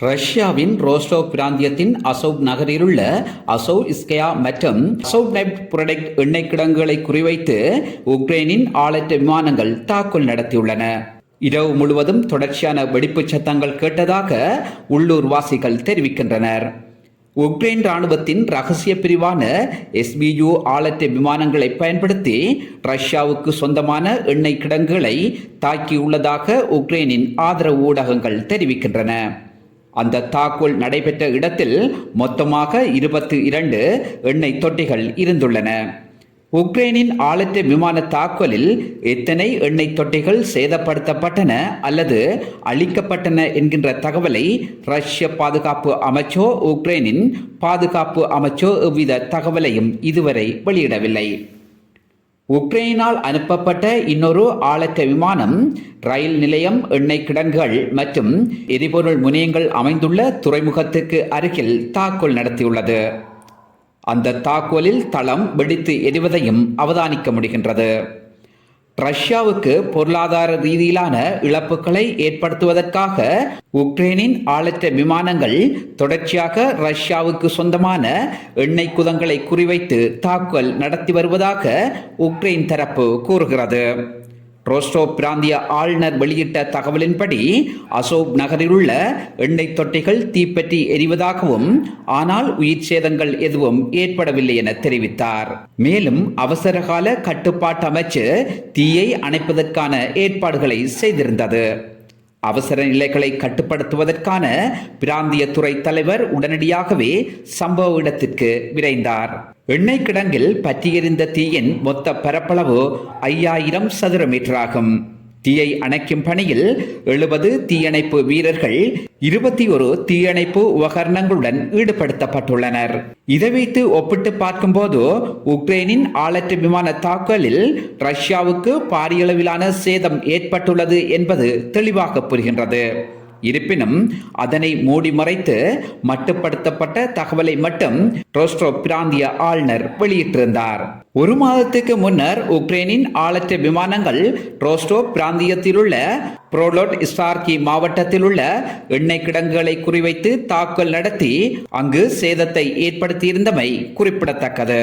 ரஷ்யாவின் ரோஸ்டோவ் பிராந்தியத்தின் அசோவ் நகரிலுள்ள அசோவ் இஸ்கயா மற்றும் அசோவ் நெப்ட் புரொடக்ட் எண்ணெய் கிடங்குகளை குறிவைத்து உக்ரைனின் ஆளற்ற விமானங்கள் தாக்குதல் நடத்தியுள்ளன. இரவு முழுவதும் தொடர்ச்சியான வெடிப்புச் சத்தங்கள் கேட்டதாக உள்ளூர் வாசிகள் தெரிவிக்கின்றனர். உக்ரைன் ராணுவத்தின் ரகசிய பிரிவான SBU ஆளற்ற விமானங்களை பயன்படுத்தி ரஷ்யாவுக்கு சொந்தமான எண்ணெய் கிடங்குகளை தாக்கியுள்ளதாக உக்ரைனின் ஆதரவு ஊடகங்கள் தெரிவிக்கின்றன. அந்த தாக்குதல் நடைபெற்ற இடத்தில் மொத்தமாக 22 எண்ணெய் தொட்டிகள் இருந்துள்ளன. உக்ரைனின் ஆளற்ற விமான தாக்குதலில் எத்தனை எண்ணெய் தொட்டிகள் சேதப்படுத்தப்பட்டன அல்லது அழிக்கப்பட்டன என்கின்ற தகவலை ரஷ்ய பாதுகாப்பு அமைச்சோ உக்ரைனின் பாதுகாப்பு அமைச்சோ எவ்வித தகவலையும் இதுவரை வெளியிடவில்லை. உக்ரைனால் அனுப்பப்பட்ட இன்னொரு ஆளற்ற விமானம் ரயில் நிலையம், எண்ணெய் கிடங்குகள் மற்றும் எரிபொருள் முனையங்கள் அமைந்துள்ள துறைமுகத்துக்கு அருகில் தாக்குதல் நடத்தியுள்ளது. அந்த தாக்குதலில் தளம் வெடித்து எரிவதையும் அவதானிக்க முடிகின்றது. ரஷ்யாவுக்கு பொருளாதார ரீதியிலான இழப்புகளை ஏற்படுத்துவதற்காக உக்ரைனின் ஆளற்ற விமானங்கள் தொடர்ச்சியாக ரஷ்யாவுக்கு சொந்தமான எண்ணெய் குதங்களை குறிவைத்து தாக்குதல் நடத்தி வருவதாக உக்ரைன் தரப்பு கூறுகிறது. ரோஸ்டோவ் பிராந்திய ஆளுநர் வெளியிட்ட தகவலின்படி அசோவ் நகரிலுள்ள எண்ணெய் தொட்டிகள் தீப்பற்றி எரிவதாகவும் ஆனால் உயிர் சேதங்கள் எதுவும் ஏற்படவில்லை என தெரிவித்தார். மேலும் அவசரகால கட்டுப்பாட்டு அமைச்சு தீயை அணைப்பதற்கான ஏற்பாடுகளை செய்திருந்தது. அவசர நிலைகளை கட்டுப்படுத்துவதற்கான பிராந்திய துறை தலைவர் உடனடியாகவே சம்பவ இடத்திற்கு விரைந்தார். எண்ணெய் கிடங்கில் பற்றியெறிந்த தீயின் மொத்த பரப்பளவு 5000 சதுர மீட்டர் ஆகும். தீயை அணைக்கும் பணியில் 70 தீயணைப்பு வீரர்கள் 21 தீயணைப்பு உபகரணங்களுடன் ஈடுபடுத்தப்பட்டுள்ளனர். இதை வைத்து ஒப்பிட்டு பார்க்கும்போது உக்ரைனின் ஆளற்ற விமான தாக்குதலில் ரஷ்யாவுக்கு பாரியளவிலான சேதம் ஏற்பட்டுள்ளது என்பது தெளிவாக புரிகின்றது. இருப்பினும் அதனை மூடி மறைத்து மட்டுப்படுத்தப்பட்ட தகவலை மட்டும் ரோஸ்டோவ் பிராந்திய ஆளுநர் வெளியிட்டிருந்தார். ஒரு மாதத்துக்கு முன்னர் உக்ரைனின் ஆளற்ற விமானங்கள் ரோஸ்டோவ் பிராந்தியத்தில் உள்ள புரோலோட் இஸ்டார்கி மாவட்டத்தில் உள்ள எண்ணெய் கிடங்குகளை குறிவைத்து தாக்குதல் நடத்தி அங்கு சேதத்தை ஏற்படுத்தியிருந்தமை குறிப்பிடத்தக்கது.